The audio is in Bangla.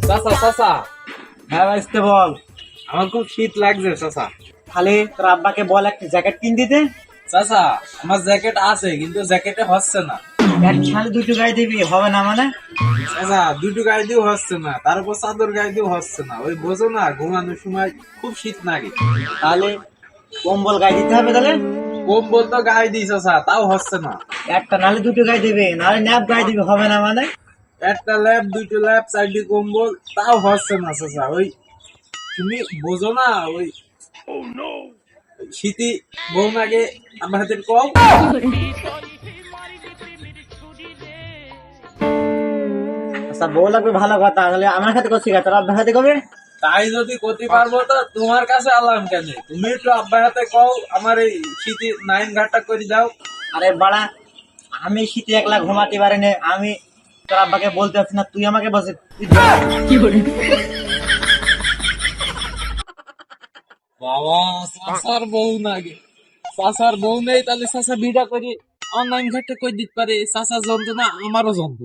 চাচা চাচা, হ্যাঁ ভাইস্তে বল। আমার খুব শীত লাগছে চাচা। খালি তোর আব্বাকে বল একটা জ্যাকেট কিন দিতে। চাচা আমার জ্যাকেট আছে কিন্তু জ্যাকেটে হচ্ছে না। খালি দুটো গায়ে দিবি হবে না মানে? চাচা দুটো গায়ে দিয়েও হচ্ছে না, তার উপর চাদর গায়ে দিয়েও হচ্ছে না। ওই বোঝো না, ঘুমানোর সময় খুব শীত লাগে। তাহলে কম্বল গায়ে দিতে হবে তাহলে। কম্বল তো গায়ে দিই চাচা, তাও হচ্ছে না। একটা নালে দুটো গায়ে দিবি, নালে ন্যাপ গায়ে দিবি হবে না মানে? একটা ল্যাপ, দুটো ল্যাপ, চারটি কম্বল, তাও হচ্ছে না চাচা। ওই তুমি বোঝো না, ওই শীতি বৌমাকে আমার হাতে কম। আচ্ছা বউ লাগবে ভালো কথা, তাহলে আমার সাথে করছি তোর আব্বার সাথে কবে? তাই যদি করতে পারবো তো তোমার কাছে আলাম কেন? তুমি একটু আব্বার হাতে কও আমার এই শীতি নাইন ঘাটটা করে দাও। আরে বাড়া, আমি শীতে একলা ঘুমাতে পারি না, আমি তোর আব্বাকে বলতে পারছি না, তুই আমাকে বসে বাবা, চাচার বউ নাগে, চাচার বউ নেই, তাহলে চাচা বিটা করি অনলাইন ঘাটে কই দিতে পারে। চাচা যন্ত্রণা আমারও যন্ত্র।